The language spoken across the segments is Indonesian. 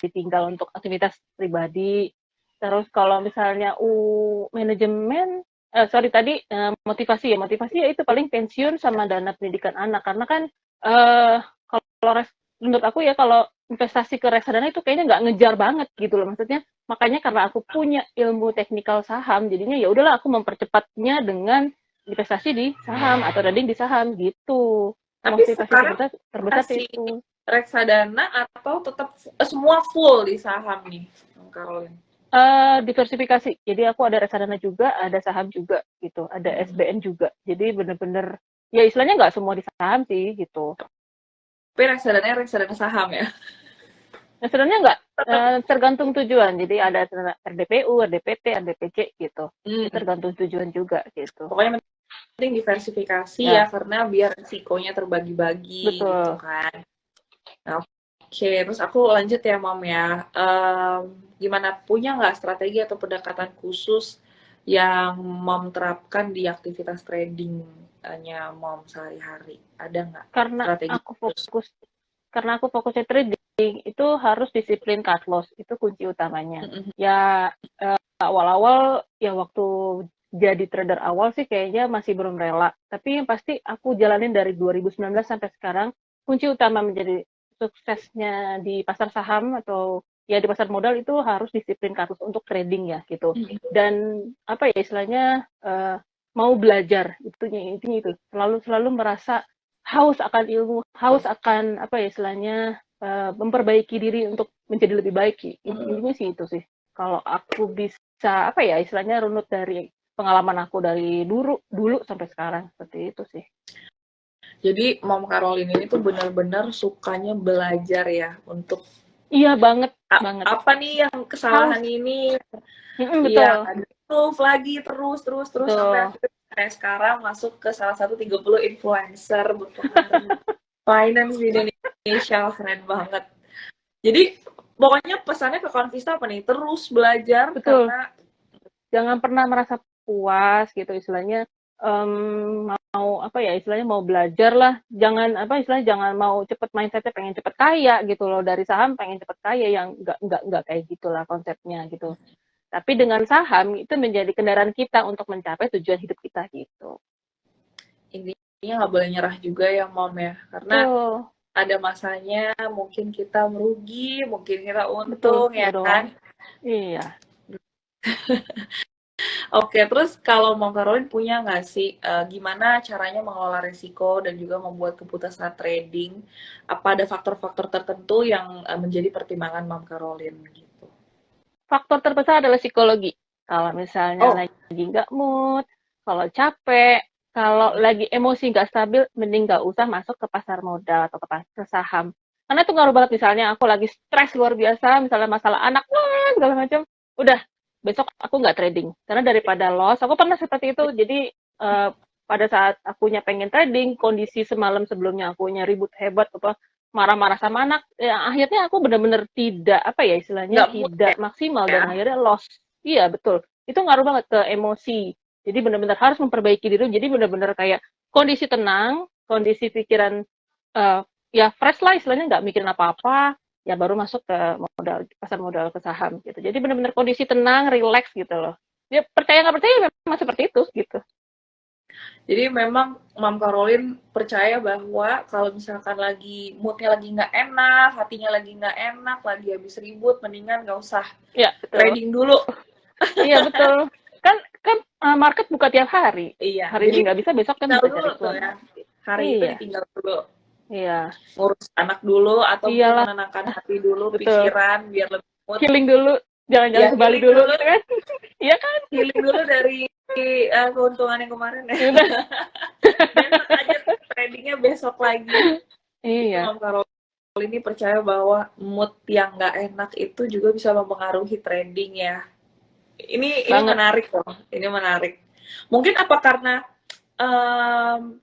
ditinggal untuk aktivitas pribadi. Terus kalau misalnya manajemen, tadi motivasi ya, motivasi ya itu paling pensiun sama dana pendidikan anak. Karena kan kalau menurut aku ya kalau investasi ke reksadana itu kayaknya nggak ngejar banget gitu loh. Maksudnya makanya karena aku punya ilmu teknikal saham, jadinya ya udahlah aku mempercepatnya dengan investasi di saham atau trading di saham gitu. Tapi Motivasi sekarang terbesar masih itu. reksadana atau tetap semua full di saham nih, Caroline? Diversifikasi. Jadi aku ada reksadana juga, ada saham juga gitu, ada Hmm. SBN juga. Jadi bener-bener ya istilahnya nggak semua di saham sih gitu. Tapi reksadana saham ya. Reksadanya nggak Tetap. tergantung tujuan. Jadi ada RDPU, RDPT, RDPC gitu. Jadi Hmm. tergantung tujuan juga gitu. Pokoknya penting diversifikasi ya Ya, karena biar risikonya terbagi-bagi gitu betul. kan. Nah, oke, terus aku lanjut ya Mom ya. Gimana punya nggak strategi atau pendekatan khusus yang Mom terapkan di aktivitas tradingnya Mom sehari-hari? Ada nggak Karena strategi aku khusus? fokus karena aku fokusnya trading itu harus disiplin cut loss, itu kunci utamanya. Mm-mm. Ya awal-awal ya waktu jadi trader awal sih kayaknya masih belum rela. Tapi yang pasti aku jalanin dari 2019 sampai sekarang, kunci utama menjadi suksesnya di pasar saham atau ya di pasar modal itu harus disiplin kasus untuk trading ya gitu. Dan apa ya istilahnya mau belajar intinya itu selalu selalu merasa haus akan ilmu, haus akan apa ya istilahnya memperbaiki diri untuk menjadi lebih baik. Intinya sih itu sih. Kalau aku bisa apa ya istilahnya runut dari pengalaman aku dari dulu dulu sampai sekarang seperti itu sih. Jadi Mom Caroline ini tuh benar-benar sukanya belajar ya untuk Iya banget banget. apa nih yang Haus. kesalahan ini. Iya, Betul. improve lagi terus sampai Betul. akhirnya sekarang masuk ke salah satu 30 influencer berpengaruh finance di Indonesia. Keren banget. Jadi pokoknya pesannya ke Konvista apa nih? Terus belajar Betul. karena Jangan pernah merasa puas gitu istilahnya mau apa ya istilahnya mau belajar lah jangan apa istilahnya jangan mau cepet mindsetnya pengen cepet kaya gitu loh dari saham pengen cepet kaya yang nggak kayak gitulah konsepnya gitu tapi dengan saham itu menjadi kendaraan kita untuk mencapai tujuan hidup kita gitu. intinya nggak boleh nyerah juga ya Mom ya. Karena Betul. ada masanya mungkin kita merugi, mungkin kita Betul untung ya ya dong. kan. Iya. Oke, terus kalau Mom Caroline punya nggak sih gimana caranya mengelola risiko dan juga membuat keputusan trading? Apa ada faktor-faktor tertentu yang menjadi pertimbangan Mom Caroline gitu? Faktor terbesar adalah psikologi. Kalau misalnya Oh, lagi nggak mood, kalau capek, kalau lagi emosi nggak stabil, mending nggak usah masuk ke pasar modal atau ke pasar saham. Karena itu ngaruh banget misalnya aku lagi stres luar biasa, misalnya masalah anak, wah, segala macam. Udah, besok aku nggak trading. Karena daripada loss, aku pernah seperti itu. Jadi pada saat akunya pengen trading, kondisi semalam sebelumnya akunya ribut hebat, apa marah-marah sama anak ya akhirnya aku benar-benar tidak apa ya istilahnya nggak mood tidak maksimal dan ya? akhirnya loss iya betul itu ngaruh banget ke emosi jadi benar-benar harus memperbaiki diri jadi benar-benar kayak kondisi tenang kondisi pikiran ya fresh lah istilahnya nggak mikirin apa-apa ya baru masuk ke modal pasar modal ke saham gitu jadi benar-benar kondisi tenang relax gitu loh ya percaya nggak percaya memang seperti itu gitu. Jadi memang Mom Caroline percaya bahwa kalau misalkan lagi moodnya lagi nggak enak, hatinya lagi nggak enak, lagi habis ribut, mendingan nggak usah Ya betul. trading dulu. Iya betul. Kan kan market buka tiap hari. Iya, Hari ini jadi nggak bisa, besok kan tinggal bisa dulu cari tuh peluang ya. lagi. Hari itu Iya, ditinggal dulu. iya. Ngurus anak dulu atau mungkin Iyalah, menenangkan hati dulu, betul. pikiran biar lebih mood. Healing dulu, Ya jalan-jalan ke Bali healing dulu dulu, gitu kan. Iya kan? healing dulu dari keuntungan yang kemarin ya. Iya. Besok aja tradingnya besok lagi. Jadi Iya, Mam Karol ini percaya bahwa mood yang nggak enak itu juga bisa mempengaruhi trading ya. Ini banget. menarik loh. Ini menarik. Mungkin apa karena um,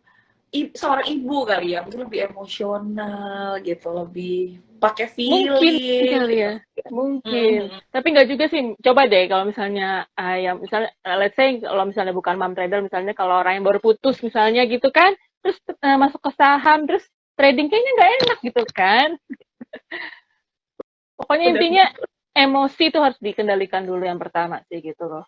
seorang ibu kali ya, mungkin lebih emosional gitu, lebih pakai Mungkin feeling kali gitu. ya. Mungkin. Mm-hmm. Tapi nggak juga sih. Coba deh kalau misalnya ya misalnya let's say kalau misalnya bukan mom trader misalnya kalau orang yang baru putus misalnya gitu kan, terus masuk ke saham terus trading kayaknya nggak enak gitu kan. Pokoknya Udah. intinya emosi itu harus dikendalikan dulu yang pertama sih gitu loh.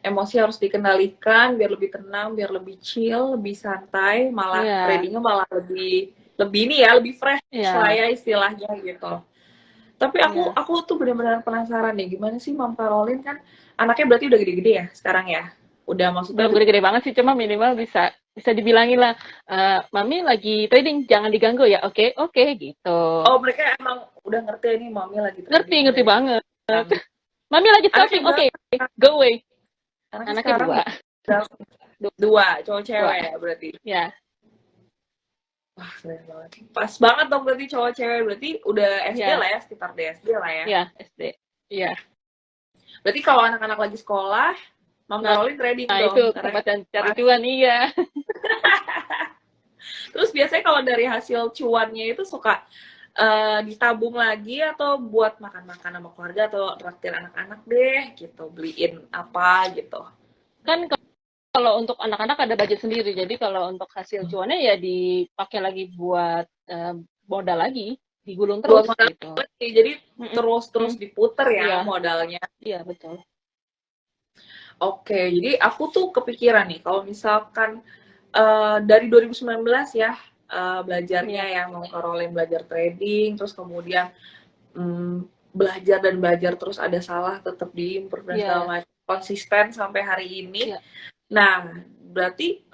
Emosi harus dikendalikan biar lebih tenang, biar lebih chill, lebih santai, malah Iya, tradingnya malah lebih lebih ini ya, lebih fresh lah iya, ya istilahnya gitu. Tapi iya. aku tuh benar-benar penasaran deh, gimana sih Mam Caroline kan anaknya berarti udah gede-gede ya sekarang ya? Udah maksudnya Belum gede-gede banget sih, cuma minimal bisa bisa dibilangin lah, "Mami lagi trading, jangan diganggu ya." "Oke, oke," gitu. oh mereka emang udah ngerti nih mami lagi Ngerti trading, ngerti udah banget. yang "Mami lagi anaknya scalping, berapa? oke, go away." Anaknya Anaknya sekarang 2, berapa? Dua, cowok 2, cewek ya berarti. ya, Wah, keren banget. Pas banget dong berarti cowok cewek. Berarti udah SD ya, lah ya, sekitar di SD lah ya. ya, SD. Iya. Berarti kalau anak-anak lagi sekolah, Mam Nah, Caroline trading nah itu dong. Karena tempat cari pas. cuan, iya. Terus biasanya kalau dari hasil cuannya itu suka ditabung lagi atau buat makan-makan sama keluarga atau traktir anak-anak deh gitu. Beliin apa gitu. Kan kalau untuk anak-anak ada budget sendiri, jadi kalau untuk hasil cuannya ya dipakai lagi buat, modal lagi, digulung Buat terus modal gitu. lagi. Jadi Mhm, terus-terus mhm. diputer ya Iya, modalnya. iya betul. Oke, jadi aku tuh kepikiran nih kalau misalkan dari 2019 ya belajarnya Iya, ya mau Caroline belajar trading terus kemudian belajar dan belajar terus ada salah tetap diimprove dan segala iya, macam konsisten sampai hari ini. iya. Nah, berarti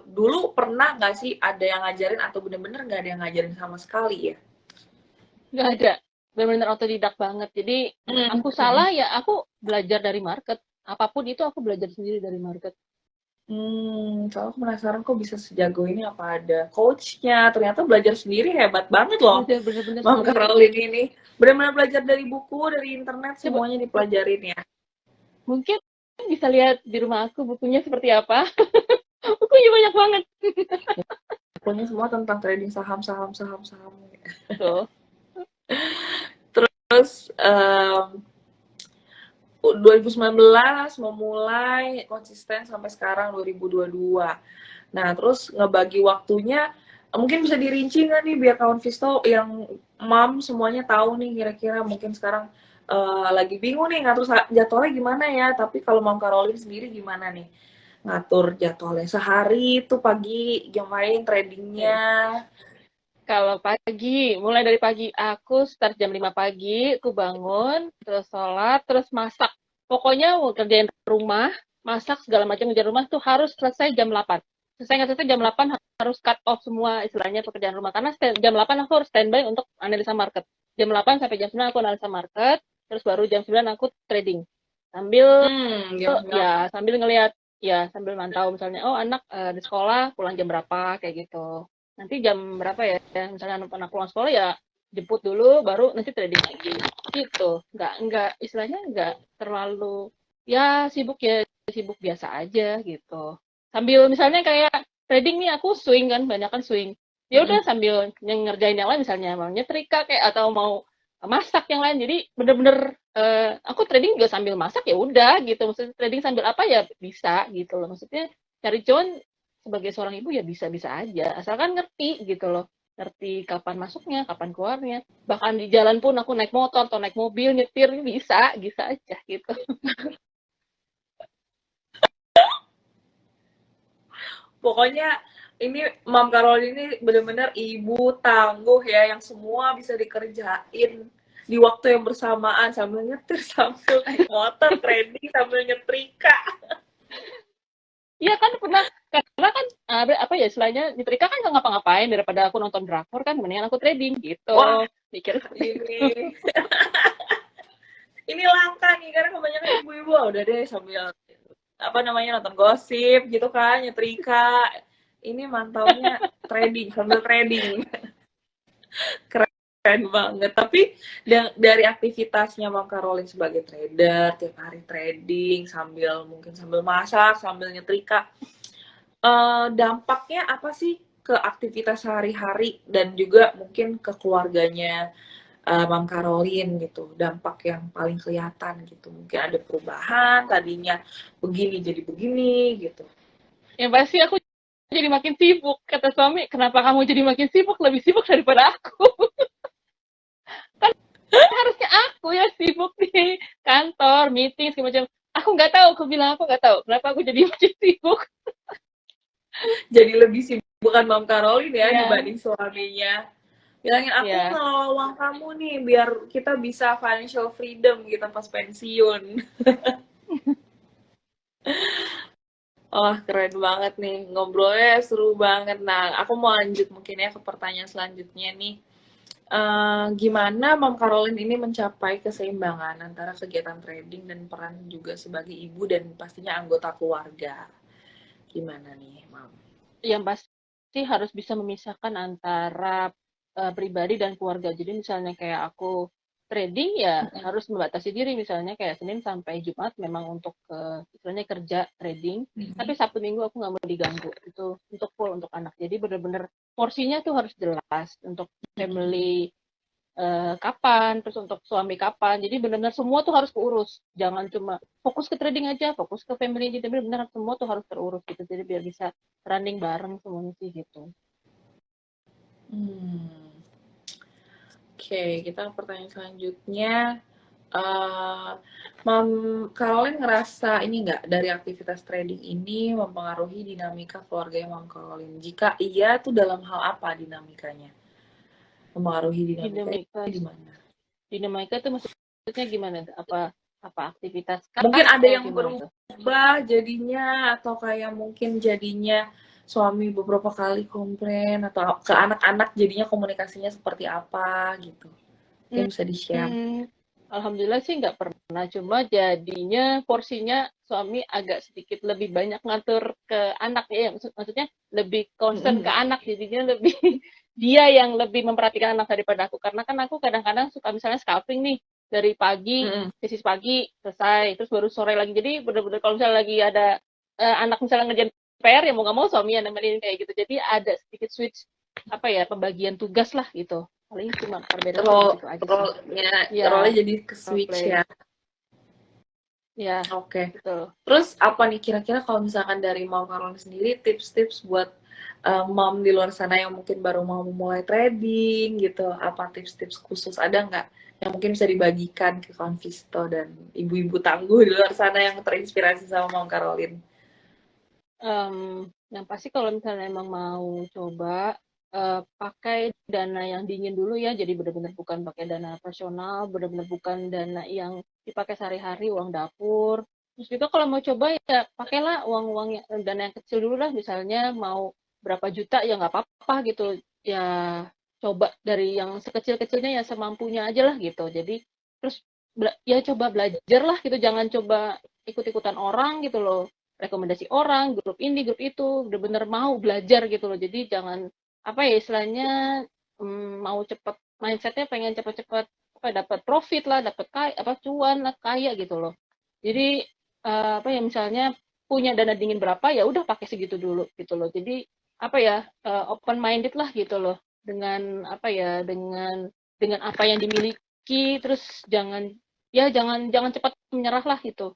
dulu pernah nggak sih ada yang ngajarin atau bener-bener nggak ada yang ngajarin sama sekali ya? Nggak ada, benar-benar otodidak banget. Jadi aku salah ya aku belajar dari market. Apapun itu aku belajar sendiri dari market. Soalnya aku penasaran kok bisa sejago ini apa ada coachnya. Ternyata belajar sendiri hebat banget loh. Belajar benar-benar Mam sendiri. Caroline ini. Benar-benar belajar dari buku, dari internet, Coba semuanya dipelajarin ya. mungkin bisa lihat di rumah aku bukunya seperti apa. Bukunya banyak banget. Pokoknya semua tentang trading saham, saham, saham, saham. Tuh. Terus 2019 memulai konsisten sampai sekarang 2022. Nah, terus ngebagi waktunya mungkin bisa dirinci nggak nih biar kawan Visto yang mam semuanya tahu nih kira-kira mungkin sekarang lagi bingung nih ngatur jadwalnya gimana ya. Tapi kalau Mam Caroline sendiri gimana nih ngatur jadwalnya sehari itu pagi jam main tradingnya? Oke. Kalau pagi, mulai dari pagi aku start jam 5 pagi, aku bangun, terus sholat, terus masak. Pokoknya mau kerjain rumah, masak segala macam kerjaan rumah tuh harus selesai jam 8. Selesai nggak selesai jam 8 harus cut off semua istilahnya pekerjaan rumah. Karena jam 8 aku harus standby untuk analisa market. Jam 8 sampai jam 9 aku analisa market, terus baru jam 9 aku trading. Sambil Jam 9. ya sambil ngelihat ya sambil mantau misalnya oh anak di sekolah pulang jam berapa kayak gitu nanti jam berapa ya misalnya anak pulang sekolah ya jemput dulu baru nanti trading lagi gitu nggak istilahnya nggak terlalu ya sibuk biasa aja gitu sambil misalnya kayak trading nih aku swing kan banyak kan swing ya udah sambil ngerjain yang lain misalnya mau nyetrika kayak atau mau masak yang lain jadi bener-bener aku trading juga sambil masak ya udah gitu maksudnya trading sambil apa ya bisa gitu loh maksudnya cari cuan sebagai seorang ibu ya bisa-bisa aja asalkan ngerti gitu loh ngerti kapan masuknya kapan keluarnya bahkan di jalan pun aku naik motor atau naik mobil nyetir bisa aja gitu. Pokoknya ini Mam Caroline ini benar-benar ibu tangguh ya yang semua bisa dikerjain di waktu yang bersamaan sambil nyetir, sambil naik motor, trading, sambil nyetrika. Iya kan pernah karena kan apa ya istilahnya nyetrika kan nggak ngapa-ngapain daripada aku nonton drakor kan mendingan aku trading gitu Wah, mikir seperti itu. ini ini langka nih karena kebanyakan ibu-ibu udah deh sambil apa namanya nonton gosip gitu kan, nyetrika. Ini mantaunya trading, sambil trading. Keren banget. Tapi dari aktivitasnya Mam Caroline sebagai trader, tiap hari trading, mungkin sambil masak, sambil nyetrika, dampaknya apa sih ke aktivitas sehari-hari dan juga mungkin ke keluarganya Mam Caroline gitu, dampak yang paling kelihatan gitu. Mungkin ada perubahan, tadinya begini jadi begini gitu. Yang pasti aku jadi makin sibuk kata suami kenapa kamu jadi makin sibuk lebih sibuk daripada aku. Kan harusnya aku yang sibuk di kantor, meeting segala macam. Aku nggak tahu, aku bilang aku nggak tahu kenapa aku jadi makin sibuk. Jadi lebih sibukan Mam Caroline ya Iya, dibanding suaminya. Bilangin aku iya. ngelola uang kamu nih biar kita bisa financial freedom gitu pas pensiun. Oh, keren banget nih. Ngobrolnya seru banget. Nah, aku mau lanjut mungkin ya ke pertanyaan selanjutnya nih. Gimana Mam Caroline ini mencapai keseimbangan antara kegiatan trading dan peran juga sebagai ibu dan pastinya anggota keluarga? Gimana nih, Mam? Yang pasti harus bisa memisahkan antara pribadi dan keluarga. Jadi misalnya kayak aku trading ya harus membatasi diri, misalnya kayak Senin sampai Jumat memang untuk istilahnya kerja trading, tapi Sabtu Minggu aku nggak mau diganggu, itu untuk full untuk anak. Jadi bener-bener porsinya tuh harus jelas untuk family, kapan, terus untuk suami kapan. Jadi benar-benar semua tuh harus keurus. Jangan cuma fokus ke trading aja, fokus ke family aja, tapi benar-benar semua tuh harus terurus gitu. Jadi biar bisa running bareng semuanya sih gitu. Hmm. Oke, kita pertanyaan selanjutnya. eh Mam Caroline ngerasa ini nggak dari aktivitas trading ini mempengaruhi dinamika keluarga Mam Caroline? Jika iya, tuh dalam hal apa dinamikanya? Mempengaruhi dinamikanya Dinamika, di mana? dinamika tuh maksudnya gimana? Apa aktivitas kah Mungkin ada atau yang gimana tuh? berubah jadinya atau kayak mungkin jadinya suami beberapa kali komplain atau ke anak-anak jadinya komunikasinya seperti apa gitu. Mungkin bisa di-share. Hmm, Alhamdulillah sih nggak pernah, cuma jadinya porsinya suami agak sedikit lebih banyak ngatur ke anak ya, maksudnya lebih concern ke Mm-mm. anak, jadinya lebih dia yang lebih memperhatikan anak daripada aku, karena kan aku kadang-kadang suka misalnya scalping nih dari pagi, Mm-mm. sesi pagi selesai, terus baru sore lagi, jadi bener-bener kalau misalnya lagi ada anak misalnya ngerjain PR ya mau nggak mau suami yang nemenin kayak gitu, jadi ada sedikit switch apa ya pembagian tugas lah gitu, paling cuma perbedaannya cuma Role, gitu aja sih. role-nya, role Ya, jadi ke role switch play. ya. Ya, Oke. betul. Terus apa nih kira-kira kalau misalkan dari Mom Caroline sendiri tips-tips buat mom di luar sana yang mungkin baru mau memulai trading gitu, apa tips-tips khusus ada nggak yang mungkin bisa dibagikan ke Konvisto dan ibu-ibu tangguh di luar sana yang terinspirasi sama Mom Caroline? Yang pasti kalau misalnya emang mau coba pakai dana yang dingin dulu ya, jadi benar-benar bukan pakai dana personal, benar-benar bukan dana yang dipakai sehari-hari, uang dapur. Terus juga kalau mau coba ya pakailah uang-uang dana yang kecil dulu lah, misalnya mau berapa juta ya nggak apa-apa gitu. Ya coba dari yang sekecil-kecilnya ya semampunya aja lah gitu. Jadi terus ya coba belajar lah gitu, jangan coba ikut-ikutan orang gitu loh, rekomendasi orang, grup ini, grup itu, bener-bener mau belajar gitu loh. Jadi jangan apa ya istilahnya mau cepet mindsetnya pengen cepet-cepet apa dapat profit lah, dapat kaya, apa cuan lah, kaya gitu loh. Jadi apa ya misalnya punya dana dingin berapa ya udah pakai segitu dulu gitu loh. Jadi apa ya open minded lah gitu loh dengan apa ya dengan apa yang dimiliki, terus jangan ya jangan jangan cepat menyerah lah gitu.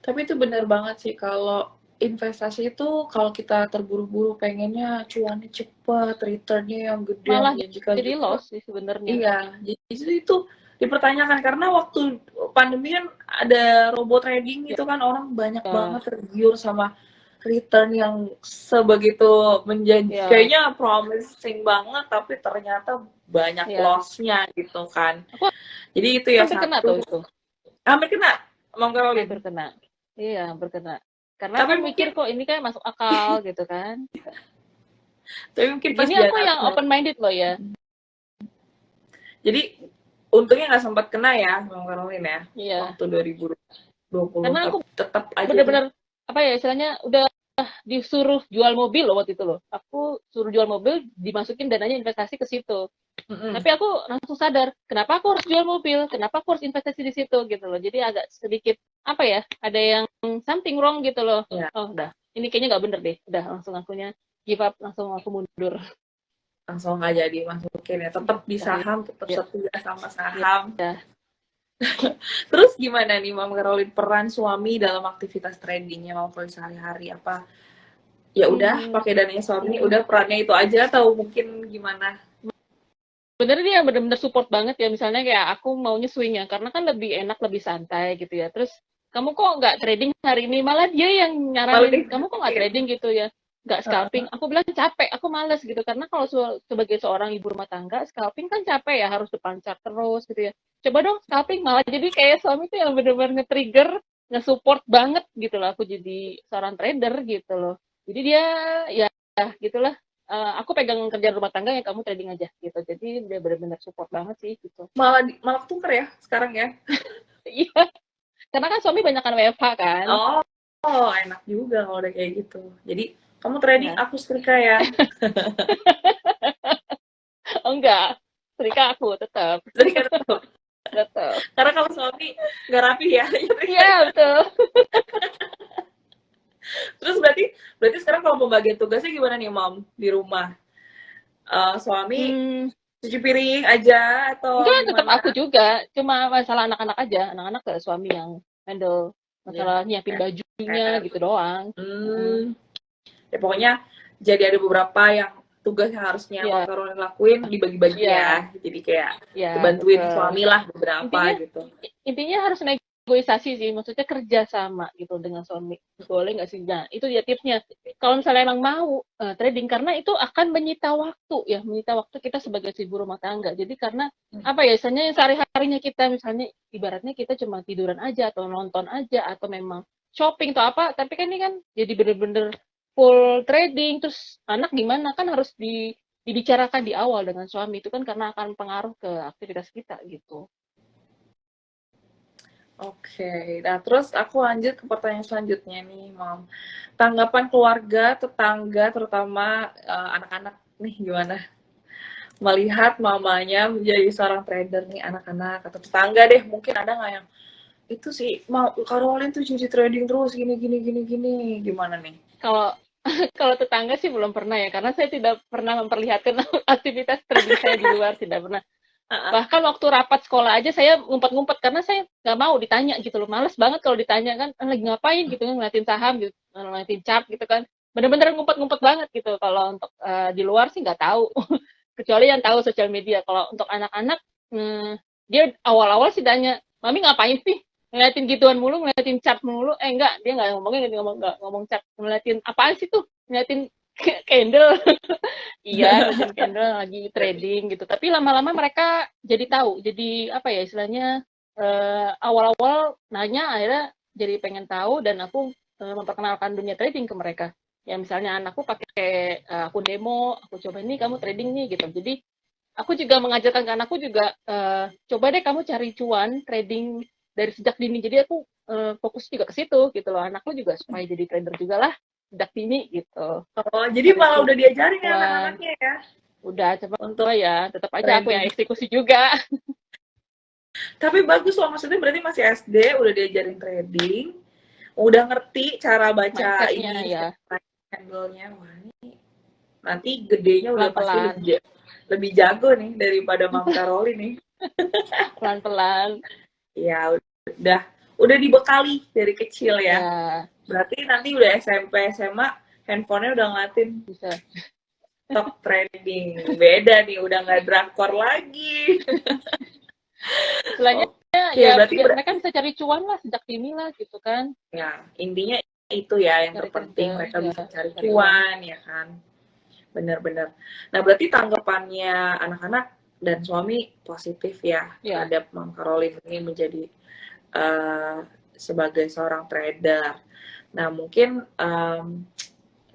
Tapi itu benar banget sih kalau investasi itu kalau kita terburu-buru pengennya cuannya cepat, returnnya yang gede, yang Malah menjanjikan jadi justru loss sih sebenarnya. iya, jadi itu dipertanyakan karena waktu pandemi kan ada robot trading Ya, itu kan orang banyak banget tergiur sama return yang sebegitu menjanji, ya, kayaknya promising banget tapi ternyata banyak ya. loss-nya gitu kan. Aku Jadi itu ya hampir kena satu. tuh itu, Hampir kena, Bang hampir Caroline. kena. Iya, hampir kena. Karena Tapi aku mikir mungkin kok ini kan masuk akal gitu kan. tapi mungkin pas Gini aku jalan yang open minded loh ya. jadi untungnya nggak sempat kena ya Bang Caroline ya Iya. waktu 2020, Karena aku tapi tetap aja tuh. bener-bener apa ya istilahnya udah disuruh jual mobil loh waktu itu loh. Aku suruh jual mobil, dimasukin dananya investasi ke situ. Mm-mm. Tapi aku langsung sadar, kenapa aku harus jual mobil? Kenapa aku harus investasi di situ gitu loh. Jadi agak sedikit apa ya, ada yang something wrong gitu loh. Ya, Oh, udah. Ini kayaknya nggak bener deh. Udah langsung akunya give up, langsung aku mundur. langsung nggak jadi masukin ya, tetap di Jadi saham, tetap ya, setia sama ya, saham. ya. Terus gimana nih Mam Caroline peran suami dalam aktivitas tradingnya Mam Caroline sehari-hari, apa ya udah Hmm, pakai dananya suami udah perannya itu aja atau mungkin gimana? sebenarnya dia benar-benar support banget ya, misalnya kayak aku maunya swing ya, karena kan lebih enak, lebih santai gitu ya. Terus kamu kok nggak trading hari ini? Malah dia yang Malah nyaranin, kamu kok nggak diingetin. trading gitu ya? Nggak scalping. Aku bilang capek, aku males gitu. Karena kalau sebagai seorang ibu rumah tangga, scalping kan capek ya, harus depan chart terus gitu ya. Coba dong scalping, malah jadi kayak suami tuh yang benar-benar nge-trigger, nge-support banget gitu loh. Aku jadi seorang trader gitu loh. Jadi dia ya gitulah. Aku pegang kerjaan rumah tangga ya, kamu trading aja gitu. Jadi dia benar-benar support banget sih gitu. Malah tuker ya sekarang ya. Iya, karena kan suami banyak kan WFH kan. Oh, oh, enak juga kalau udah kayak gitu. Jadi kamu trading, Ya. aku setrika ya. Oh enggak, setrika aku tetap. Setrika tetap. Tetap. Karena kalau suami nggak rapi ya. Iya, betul. Terus berarti berarti sekarang kalau pembagian tugasnya gimana nih, Mom, di rumah? Suami Hmm, cuci piring aja atau enggak, tetap gimana? aku juga. Cuma masalah anak-anak aja. Anak-anak ke suami yang handle Ya, masalah nyiapin bajunya PR. gitu doang. Mm, Ya pokoknya jadi ada beberapa yang tugas yang harusnya Mom Iya, Karolin lakuin dibagi-bagi iya, ya. Jadi kayak iya, dibantuin betul. suami lah beberapa Intinya gitu. intinya harus negosiasi sih, maksudnya kerja sama gitu dengan suami. Boleh nggak sih? Nah, itu dia tipsnya. Kalau misalnya emang mau trading, karena itu akan menyita waktu ya, menyita waktu kita sebagai ibu rumah tangga. Jadi karena apa ya, misalnya yang sehari-harinya kita, misalnya ibaratnya kita cuma tiduran aja atau nonton aja atau memang shopping atau apa, tapi kan ini kan jadi bener-bener full trading. Terus anak gimana, kan harus dibicarakan di awal dengan suami itu kan, karena akan pengaruh ke aktivitas kita gitu. Oke, nah terus aku lanjut ke pertanyaan selanjutnya nih, Mom. Tanggapan keluarga, tetangga, terutama anak-anak nih gimana? Melihat mamanya menjadi seorang trader nih, anak-anak atau tetangga deh, mungkin ada nggak yang itu sih mau Karolin tuh jadi trading terus gini gini gini gini, gimana nih? Kalau kalau tetangga sih belum pernah ya, karena saya tidak pernah memperlihatkan aktivitas trading saya di luar, tidak pernah. Uh-uh. Bahkan waktu rapat sekolah aja saya ngumpet-ngumpet, karena saya nggak mau ditanya gitu loh. Males banget kalau ditanya kan, lagi ngapain gitu kan, ngeliatin saham gitu, ngeliatin chart gitu kan. Bener-bener ngumpet-ngumpet banget gitu. Kalau untuk di luar sih nggak tahu. Kecuali yang tahu sosial media. Kalau untuk anak-anak, dia awal-awal sih tanya, Mami ngapain sih? Ngeliatin gituan mulu, ngeliatin chart mulu. Enggak, dia nggak ngomongin, nggak ngomong chart. Ngeliatin apaan sih tuh? Ngeliatin candle. Iya, ngeliatin candle lagi trading gitu. Tapi lama-lama mereka jadi tahu. Jadi apa ya istilahnya, awal-awal nanya, akhirnya jadi pengen tahu, dan aku memperkenalkan dunia trading ke mereka. Ya misalnya anakku pakai akun demo, aku coba ini kamu trading nih gitu. Jadi aku juga mengajarkan ke anakku juga, coba deh kamu cari cuan trading dari sejak dini. Jadi aku fokus juga ke situ gitu loh. Anakku juga supaya jadi trader juga lah sejak dini gitu. Oh, jadi Dari malah udah diajarin ya cuan. anak-anaknya ya Udah, coba untuk ya, tetap aja aku yang trading. eksekusi juga. Tapi bagus loh, maksudnya berarti masih SD udah diajarin trading, udah ngerti cara baca Mindsetnya ini ya, candlenya. Wah, ini nanti gedenya udah pasti pelan-pelan, lebih jago nih daripada Mam Karoli nih. pelan-pelan, Ya udah udah dibekali dari kecil ya. ya Berarti nanti udah SMP SMA handphonenya udah ngeliatin bisa. top trading. Beda nih, udah nggak drakor lagi. Istilahnya Oke, ya berarti biar mereka bisa cari cuan lah sejak dini lah gitu kan. ya intinya itu ya yang Cari terpenting, kerja, mereka ya bisa cari cari uang. cuan ya kan. Benar-benar. Nah, berarti tanggapannya anak-anak dan suami positif ya Ya, terhadap Mam Karolin ini menjadi uh, sebagai seorang trader. Nah, mungkin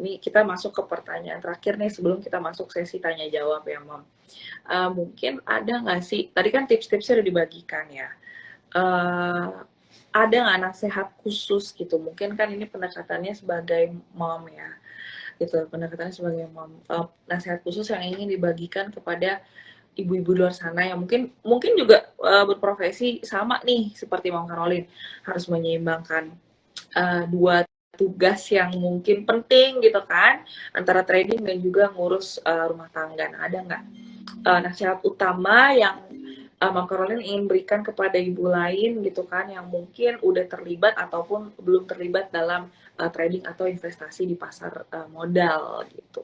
ini kita masuk ke pertanyaan terakhir nih sebelum kita masuk sesi tanya jawab ya, Mam. Mungkin ada nggak sih, tadi kan tips-tipsnya udah dibagikan ya. Ada nggak nasihat khusus gitu? Mungkin kan ini pendekatannya sebagai mom ya, gitu. Pendekatannya sebagai mom. Nasihat khusus yang ingin dibagikan kepada ibu-ibu luar sana yang mungkin juga berprofesi sama nih seperti Mom Karolin, harus menyeimbangkan dua tugas yang mungkin penting gitu kan, antara trading dan juga ngurus rumah tangga. Nah, ada nggak nasihat utama yang Mom Karolin ingin berikan kepada ibu lain gitu kan yang mungkin udah terlibat ataupun belum terlibat dalam trading atau investasi di pasar modal gitu?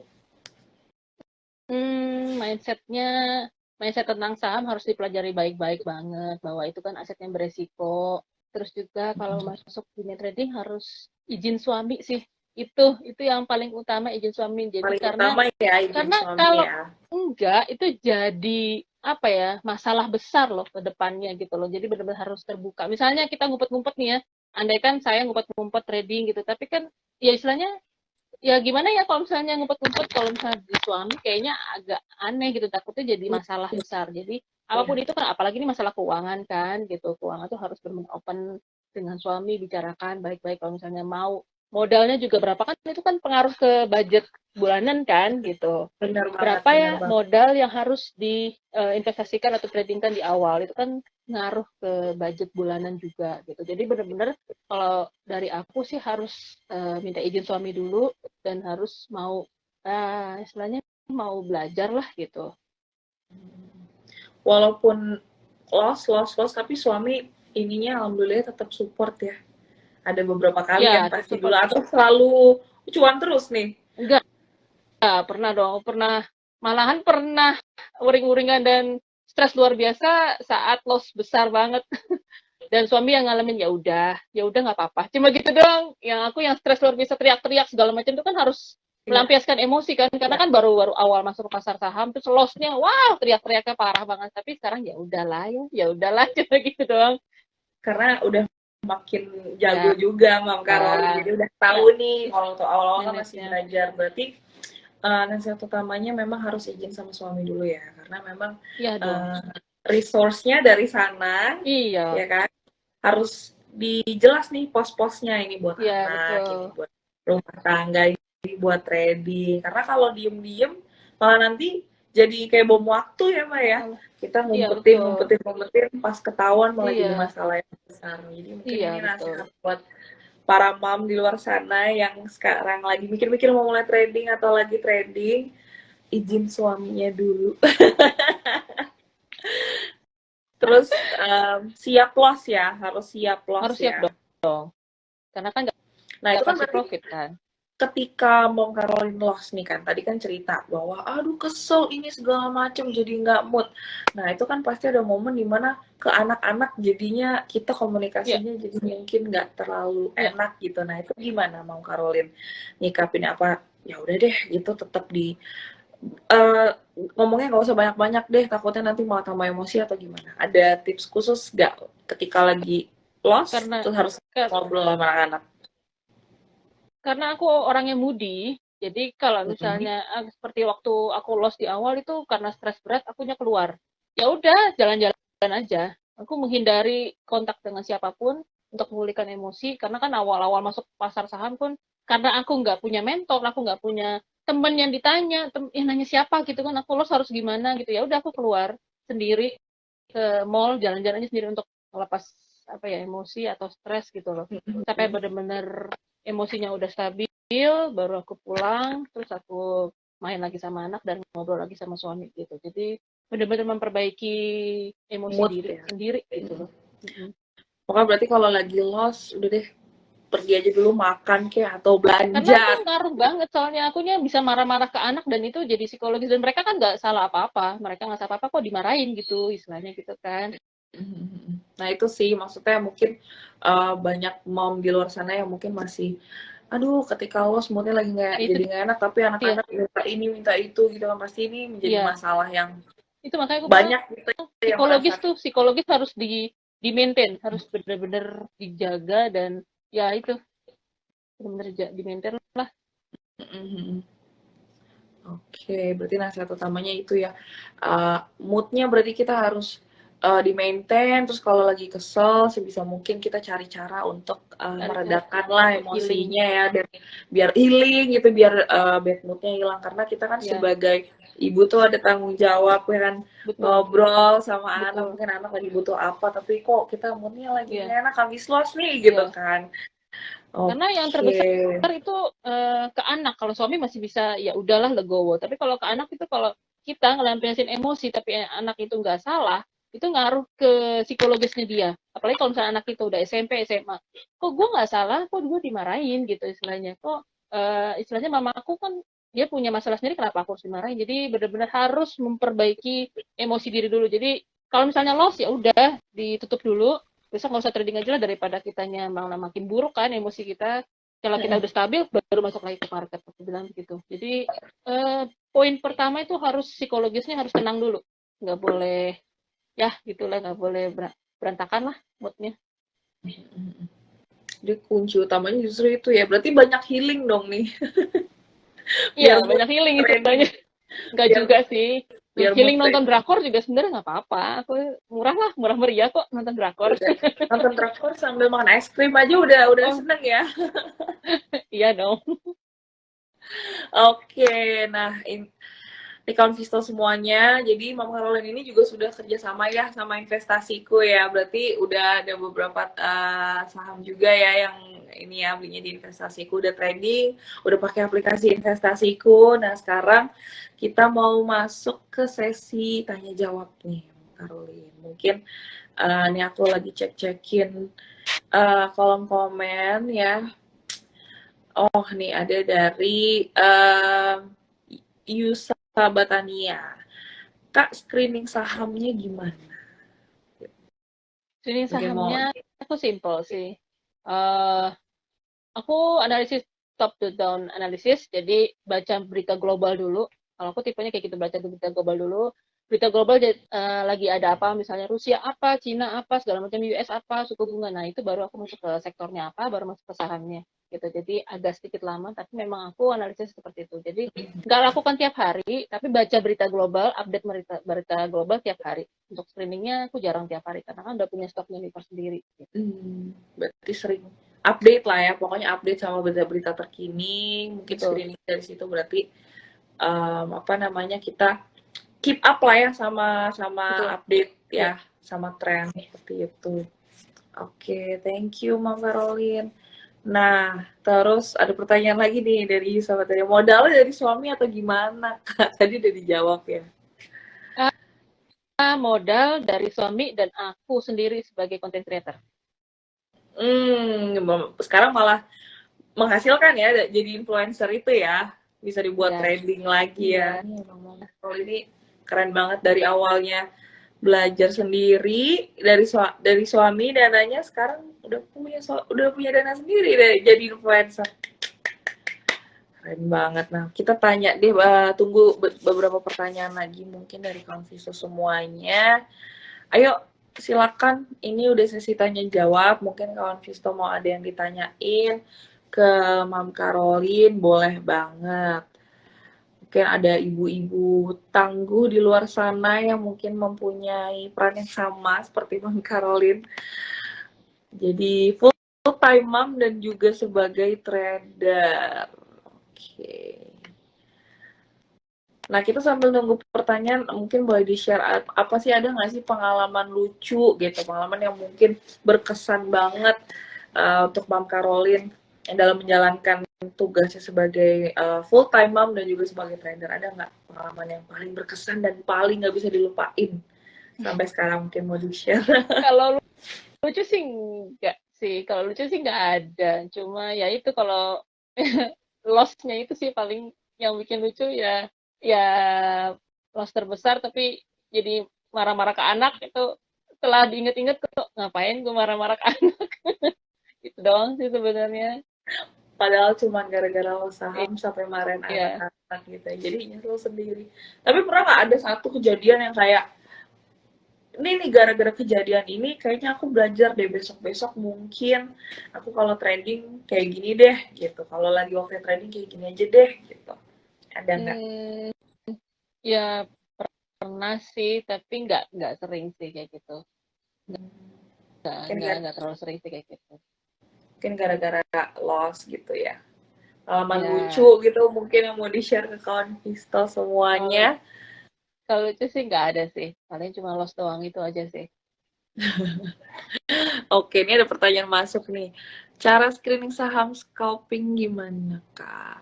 mindsetnya mindset tentang saham harus dipelajari baik-baik banget, bahwa itu kan aset yang beresiko. Terus juga kalau masuk dunia trading harus izin suami sih. Itu yang paling utama, izin suami. Jadi Paling utama ya izin karena suami kalau ya. enggak itu jadi apa ya, masalah besar loh ke depannya gitu loh. Jadi benar-benar harus terbuka. Misalnya kita ngumpet-ngumpet nih ya. Andai kan saya ngumpet-ngumpet trading gitu, tapi kan ya istilahnya ya gimana ya kalau misalnya ngumpet-ngumpet, kalau misalnya di suami kayaknya agak aneh gitu, takutnya jadi masalah besar. Jadi apapun Iya, itu kan, apalagi ini masalah keuangan kan gitu, keuangan tuh harus benar open dengan suami, bicarakan baik-baik. Kalau misalnya mau modalnya juga berapa, kan itu kan pengaruh ke budget bulanan kan gitu, benar banget, berapa ya benar banget. modal yang harus diinvestasikan atau tradingkan di awal, itu kan ngaruh ke budget bulanan juga gitu. Jadi benar-benar kalau dari aku sih harus minta izin suami dulu, dan harus mau istilahnya mau belajar lah gitu. Walaupun loss, tapi suami ininya alhamdulillah tetap support ya. Ada beberapa kali Ya yang pasti tetap. dulu atau selalu cuan terus nih. Enggak, pernah dong, pernah, malahan pernah uring-uringan dan stres luar biasa saat loss besar banget. Dan suami yang ngalamin, ya udah nggak apa-apa, cuma gitu doang. Yang aku yang stres luar biasa, teriak-teriak segala macam, itu kan harus Iya, melampiaskan emosi kan, karena iya. kan baru-baru awal masuk ke pasar saham, terus lossnya wow, teriak-teriaknya parah banget. Tapi sekarang ya udahlah, ya udahlah, cuma gitu doang. Karena udah makin jago Ya, juga Mam Karoli. Jadi udah tahu ya, nih kalau untuk awal-awal kan masih manage-nya. belajar. Berarti nasihat utamanya memang harus izin sama suami dulu ya. Karena memang Iya dong. uh, resource-nya dari sana Iya, ya kan harus dijelas nih pos-posnya, ini buat iya anak, betul. ini buat rumah tangga, ini buat trading. Karena kalau diem-diem malah nanti jadi kayak bom waktu ya Mbak ya. Malah, Kita iya ngumpetin, betul. ngumpetin, ngumpetin, pas ketahuan malah jadi Iya, masalah yang besar. Jadi mungkin iya ini betul. nasihat buat para mom di luar sana yang sekarang lagi mikir-mikir mau mulai trading atau lagi trading, izin suaminya dulu. Terus siap loss ya, harus siap loss Harus siap ya. dong, karena kan Nah itu nggak kan pasti berarti profit kan. ketika Mom Caroline loss nih kan, tadi kan cerita bahwa aduh kesel ini segala macem jadi nggak mood. Nah itu kan pasti ada momen dimana ke anak-anak jadinya kita Iya, komunikasinya jadi mungkin nggak terlalu iya. enak gitu. Nah itu gimana Mom Caroline nyikapin apa? Ya udah deh gitu tetap di eh, ngomongnya nggak usah banyak-banyak deh, takutnya nanti malah tambah emosi atau gimana. Ada tips khusus nggak ketika lagi loss Karena terus harus ngobrol sama anak-anak? karena aku orangnya moody, jadi kalau Mm-mm. misalnya seperti waktu aku loss di awal itu karena stres berat, akunya keluar. Ya udah, jalan-jalan aja. Aku menghindari kontak dengan siapapun untuk memulihkan emosi, karena kan awal-awal masuk pasar saham pun karena aku nggak punya mentor, aku nggak punya temen yang ditanya, yang nanya siapa gitu kan, aku loss harus gimana gitu. Ya udah, aku keluar sendiri ke mall, jalan-jalan aja sendiri untuk melepas apa ya, emosi atau stres gitu loh. Sampai Mm-mm. bener-bener emosinya udah stabil, baru aku pulang, terus aku main lagi sama anak dan ngobrol lagi sama suami gitu. Jadi bener-bener memperbaiki emosi Mood diri ya. sendiri gitu loh. Pokoknya berarti kalau lagi loss, udah deh pergi aja dulu makan kayak atau Karena itu belanja. ngaruh banget, soalnya akunya bisa marah-marah ke anak dan itu jadi psikologis, dan mereka kan nggak salah apa-apa, mereka nggak salah apa-apa kok dimarahin gitu istilahnya gitu kan. Nah itu sih maksudnya mungkin banyak mom di luar sana yang mungkin masih, aduh ketika loss moodnya lagi nggak Ya, itu jadi nggak enak, tapi dia. anak-anak minta ini minta itu gitu kan, pasti ini menjadi Iya, masalah yang itu makanya aku bilang banyak gitu yang psikologis merasakan. tuh, psikologis harus di maintain, harus benar-benar dijaga, dan ya itu benar-benar di maintain lah. Oke, berarti nasihat utamanya itu ya, mood-nya berarti kita harus, di-maintain, terus kalau lagi kesel sebisa mungkin kita cari cara untuk, Cari cara meredakanlah untuk healing. emosinya ya, dan biar healing gitu, biar, bad mood-nya hilang. Karena kita kan Ya, sebagai ibu tuh ada tanggung jawab ya kan, betul, ngobrol sama anak, betul. mungkin anak lagi butuh apa, tapi kok kita mood-nya lagi Ya, nggak enak, habis loss nih, gitu ya. kan. Karena yang Oke. terbesar itu ke anak. Kalau suami masih bisa ya udahlah legowo. Tapi kalau ke anak itu, kalau kita ngelampiasin emosi tapi anak itu nggak salah, itu ngaruh ke psikologisnya dia. Apalagi kalau misalnya anak itu udah SMP, SMA. Kok gue nggak salah, kok gue dimarahin gitu istilahnya. Kok istilahnya mama aku kan dia punya masalah sendiri, kenapa aku harus dimarahin? Jadi benar-benar harus memperbaiki emosi diri dulu. Jadi kalau misalnya loss ya udah ditutup dulu, besok nggak usah trading aja lah, daripada kitanya malah makin buruk kan emosi kita. Kalau kita udah stabil baru masuk lagi ke market, aku bilang begitu. Jadi poin pertama itu harus psikologisnya harus tenang dulu, nggak boleh ya gitulah, nggak boleh berantakan lah moodnya. Jadi kunci utamanya justru itu ya. Berarti banyak healing dong nih. Iya, Biar mood banyak healing trading, istilahnya. Nggak biar juga sih. biar mood Healing nonton trading. drakor juga sebenarnya nggak apa-apa. Aku murah lah, murah meriah kok nonton drakor. Udah nonton drakor sambil makan es krim aja udah Oh, seneng ya. iya dong. Oke, nah ini Konvisto semuanya. Jadi Mama Caroline ini juga sudah kerjasama ya sama investasiku ya. Berarti udah ada beberapa saham juga ya yang ini ya belinya di investasiku, udah trading, udah pakai aplikasi investasiku. Nah sekarang kita mau masuk ke sesi tanya jawab nih, Mama Caroline. Mungkin ini aku lagi cek-cekin kolom komen ya. Oh, nih ada dari Yusa Batania. Kak, screening sahamnya gimana? Screening Mungkin mau. sahamnya aku simple sih. Uh, aku analisis top to down analisis, jadi baca berita global dulu. Kalau aku tipenya kayak gitu, baca berita global dulu. Berita global lagi ada apa, misalnya Rusia apa, Cina apa, segala macam, US apa, suku bunga. Nah, itu baru aku masuk ke sektornya apa, baru masuk ke sahamnya. Gitu. Jadi agak sedikit lama, tapi memang aku analisis seperti itu. Jadi nggak lakukan tiap hari, tapi baca berita global, update berita global tiap hari. Untuk screeningnya aku jarang tiap hari, karena kan udah punya stok monitor sendiri. Gitu. Berarti sering update lah ya, pokoknya update sama berita-berita terkini. Mungkin Betul. screening dari situ berarti kita keep up lah ya sama Betul. update Ya. ya, sama tren seperti itu. Oke, thank you Mama Caroline. Nah, terus ada pertanyaan lagi nih dari sahabat dari modalnya dari suami atau gimana? Kak, tadi udah dijawab ya. Modal dari suami dan aku sendiri sebagai content creator. Sekarang malah menghasilkan ya, jadi influencer itu ya, bisa dibuat Ya. trading lagi ya. Iya. Kalau ini keren banget dari awalnya belajar sendiri dari suami dananya, sekarang udah punya dana sendiri deh, jadi influencer. Keren banget. Nah, kita tanya deh, tunggu beberapa pertanyaan lagi mungkin dari Konviso semuanya. Ayo, silakan. Ini udah sesi tanya jawab. Mungkin kawan Visto mau ada yang ditanyain ke Mam Caroline, boleh banget. Mungkin ada ibu-ibu tangguh di luar sana yang mungkin mempunyai peran yang sama seperti Mam Caroline. Jadi full time mom dan juga sebagai trader. Oke. Nah, kita sambil nunggu pertanyaan, mungkin boleh di-share apa sih, ada nggak sih pengalaman lucu gitu, pengalaman yang mungkin berkesan banget untuk Mam Caroline yang dalam menjalankan tugasnya sebagai full time mom dan juga sebagai trader. Ada nggak pengalaman yang paling berkesan dan paling nggak bisa dilupain sampai sekarang, mungkin mau di-share? Kalau lucu sih enggak sih. Kalau lucu sih nggak ada. Cuma ya itu kalau loss-nya itu sih paling yang bikin lucu ya. Ya loss terbesar tapi jadi marah-marah ke anak itu, setelah diinget-inget kok ngapain gue marah-marah ke anak. Itu doang sih sebenarnya. Padahal cuma gara-gara lo saham sampai marahin Iya. anak-anak gitu ya. Jadi nyesel sendiri. Tapi pernah nggak ada satu kejadian yang kayak, ini nih gara-gara kejadian ini kayaknya aku belajar deh, besok-besok mungkin aku kalau trading kayak gini deh gitu. Kalau lagi waktu trading kayak gini aja deh gitu. Ada nggak? Ya pernah sih, tapi nggak sering sih kayak gitu. Nggak terlalu sering sih kayak gitu. Mungkin gara-gara loss gitu ya. Pengalaman lucu Ya, gitu mungkin yang mau di-share ke kawan pistol kalau semuanya. kalau lucu sih nggak ada sih. Paling cuma loss doang itu aja sih. Oke, ini ada pertanyaan masuk nih. Cara screening saham scalping gimana, Kak?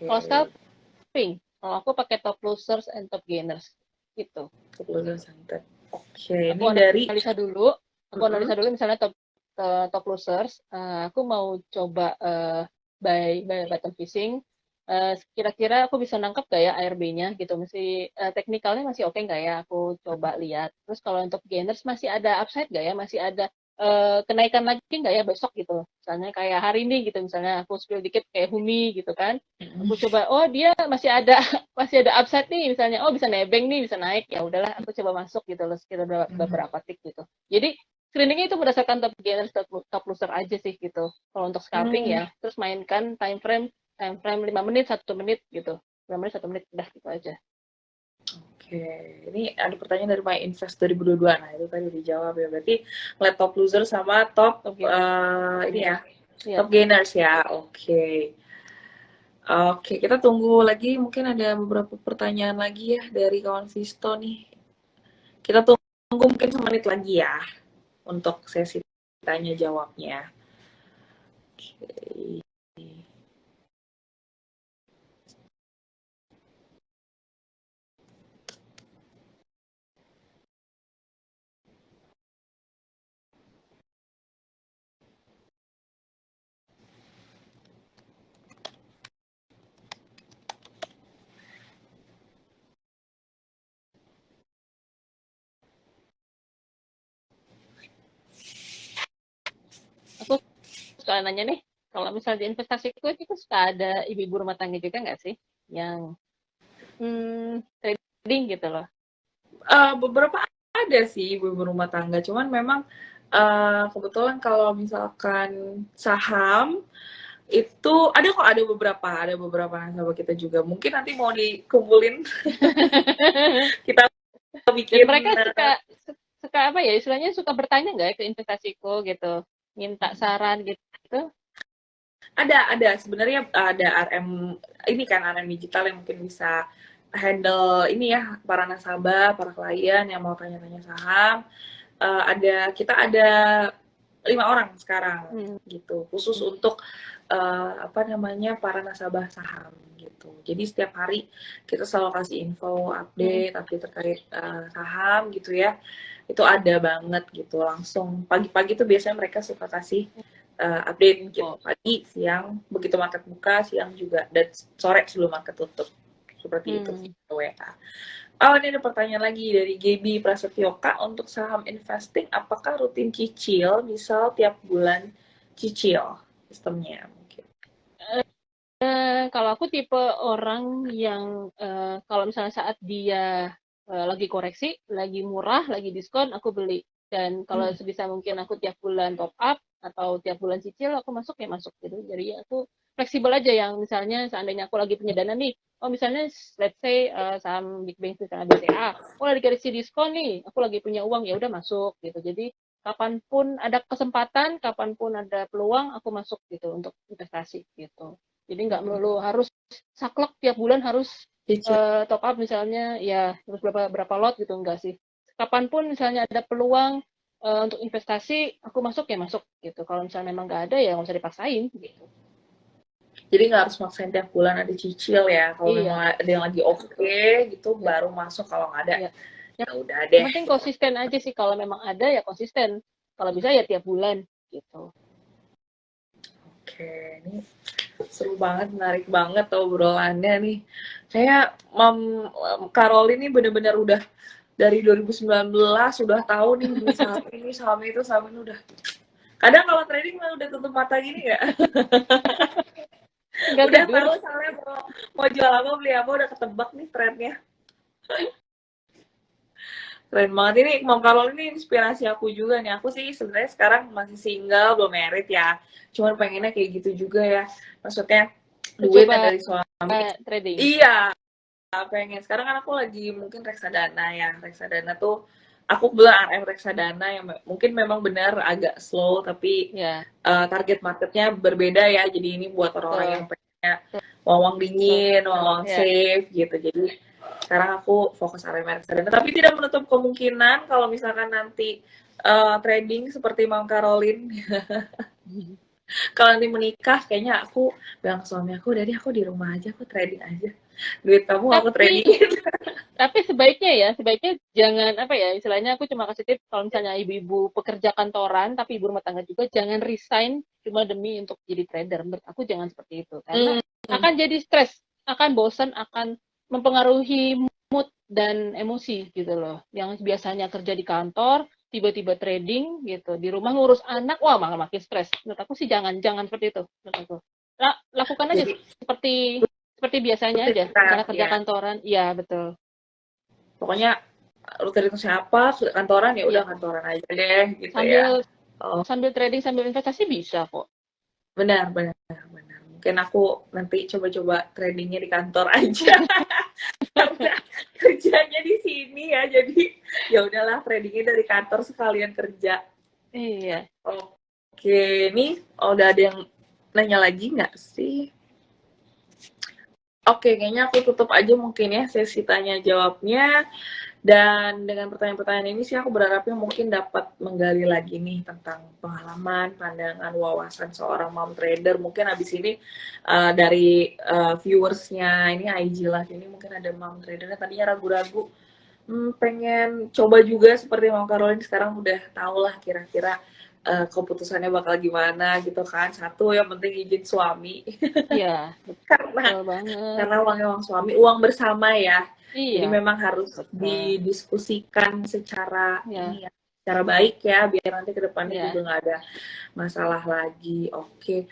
Kalau Oke. scalping, kalau aku pakai top losers and top gainers gitu. Kebetulan santet. Oke, Aku ini dari analisa dulu misalnya top losers. Aku mau coba buy bottom fishing. kira-kira aku bisa nangkep gak ya ARB-nya gitu, masih teknikalnya masih oke nggak ya, aku coba lihat. Terus kalau untuk gainers masih ada upside nggak ya, masih ada kenaikan lagi nggak ya besok gitu. Misalnya kayak hari ini gitu, misalnya aku spill dikit kayak Humi gitu kan. Aku coba, oh dia masih ada masih ada upside nih, misalnya oh bisa nebeng nih, bisa naik, ya udahlah aku coba masuk gitu loh sekitar beberapa tick gitu. Jadi screeningnya itu berdasarkan top gainers, top loser aja sih gitu. Kalau untuk scalping Hmm, ya, terus mainkan time frame 5 menit, 1 menit gitu. 5 menit, 1 menit, udah gitu aja. Oke, ini ada pertanyaan dari My Invest 2022. Nah, itu tadi dijawab ya. Berarti ngeliat top loser sama top Top gainers. ini ya, Iya. top gainers ya. Oke. Oke, kita tunggu lagi. Mungkin ada beberapa pertanyaan lagi ya dari kawan Visto nih. Kita tunggu mungkin semenit lagi ya untuk sesi tanya jawabnya. Oke. Aku suka nanya nih, kalau misalnya di investasiku itu suka ada ibu-ibu rumah tangga juga nggak sih? Yang trading gitu loh. Beberapa ada sih ibu-ibu rumah tangga, cuman memang kebetulan kalau misalkan saham itu ada beberapa nasabah kita juga. Mungkin nanti mau dikumpulin kita Dan bikin mereka suka apa ya, istilahnya suka bertanya nggak ya ke investasiku gitu, minta saran gitu. ada sebenarnya ada RM ini kan RM digital yang mungkin bisa handle ini ya para nasabah, para klien yang mau tanya-tanya saham. Kita ada 5 orang sekarang Hmm. gitu khusus untuk apa namanya para nasabah saham gitu. Jadi setiap hari kita selalu kasih info Hmm. update terkait saham gitu ya. Itu ada banget gitu langsung pagi-pagi tuh biasanya mereka suka kasih update gitu Info. pagi, siang begitu market buka, siang juga dan sore sebelum market tutup seperti itu Hmm. WA. Oh, ini ada pertanyaan lagi dari Gaby Prasetyoka. Untuk saham investing, apakah rutin cicil, misal tiap bulan cicil sistemnya mungkin? Kalau aku tipe orang yang kalau misalnya saat dia lagi koreksi, lagi murah, lagi diskon, aku beli. Dan kalau Hmm. sebisa mungkin aku tiap bulan top up atau tiap bulan cicil, aku masuk ya masuk gitu. Jadi aku fleksibel aja, yang misalnya seandainya aku lagi punya dana nih, oh misalnya let's say saham Big Bang misalnya BCA, oh lagi dikasih diskon nih, aku lagi punya uang, ya udah masuk gitu. Jadi kapanpun ada kesempatan, kapanpun ada peluang, aku masuk gitu untuk investasi gitu. Jadi nggak melulu harus saklek tiap bulan harus Cicil. top up misalnya ya harus berapa lot gitu, enggak sih. Kapanpun misalnya ada peluang untuk investasi, aku masuk ya masuk gitu. Kalau misalnya memang nggak ada ya nggak usah dipaksain gitu. Jadi nggak harus maksain tiap bulan ada cicil ya. Kalau Iya, memang ada yang lagi betul. oke gitu, Ya, baru masuk. Kalau nggak ada, ya. ya udah Yang deh. penting konsisten aja sih. Kalau memang ada ya konsisten. Kalau bisa ya tiap bulan gitu. Oke, ini seru banget, menarik banget obrolannya nih. Kayak Karolin ini bener-bener udah dari 2019 udah tahu nih saham itu, saham ini udah. Kadang kalau trading mah udah tutup mata gini nggak? Nggak Udah tidur. tahu soalnya mau jual apa beli apa udah ketebak nih trennya. Keren banget ini Mam Karol ini inspirasi aku juga nih. Aku sih sebenarnya sekarang masih single, belum married ya. Cuman pengennya kayak gitu juga ya. Maksudnya duit yang Coba dari suami. trading. Iya, pengen. Sekarang kan aku lagi mungkin reksadana ya. Reksadana tuh aku bilang RM reksadana yang mungkin memang benar agak slow tapi Ya, target marketnya berbeda ya. Jadi ini buat orang-orang yang betul. pengennya uang dingin, uang Ya. safe gitu. Jadi sekarang aku fokus RM reksadana. Tapi tidak menutup kemungkinan kalau misalkan nanti trading seperti Mam Karolin. Kalau nanti menikah kayaknya aku bilang ke suami aku, "Dari aku di rumah aja, aku trading aja." Duit kamu aku Tapi tradingin. tapi sebaiknya jangan apa ya, istilahnya aku cuma kasih tips kalau misalnya ibu-ibu pekerja kantoran tapi ibu rumah tangga juga jangan resign cuma demi untuk jadi trader. Menurut aku jangan seperti itu karena Hmm, akan jadi stres, akan bosan, akan mempengaruhi mood dan emosi gitu loh. Yang biasanya kerja di kantor tiba-tiba trading gitu, di rumah ngurus anak, wah malah makin stres. Menurut aku sih jangan jangan seperti itu menurut aku. Lakukan aja jadi seperti seperti biasanya aja, rutinitas misalnya kerja ya. kantoran, iya betul. Pokoknya rutinitasnya apa, ke kantoran ya udah Iya, kantoran aja deh gitu ya. sambil Oh, sambil trading sambil investasi bisa kok. benar, benar, benar. Mungkin aku nanti coba-coba tradingnya di kantor aja. Karena kerjanya di sini ya, jadi ya udahlah tradingnya dari kantor sekalian kerja. Iya. Oke, ini udah ada yang nanya lagi nggak sih? Oke, kayaknya aku tutup aja mungkin ya sesi tanya jawabnya. Dan dengan pertanyaan-pertanyaan ini sih aku berharapnya mungkin dapat menggali lagi nih tentang pengalaman, pandangan, wawasan seorang mom trader. Mungkin abis ini dari viewersnya ini IG Live ini mungkin ada mom tradernya tadinya ragu-ragu, pengen coba juga seperti Mom Caroline, sekarang udah tau lah kira-kira keputusannya bakal gimana gitu kan. Satu yang penting izin suami. Iya, karena betul banget. karena uangnya uang suami, uang bersama ya. Jadi Iya, memang harus betul. didiskusikan secara Iya, ini ya, secara baik ya, biar nanti ke depannya juga iya. nggak ada masalah lagi. Oke.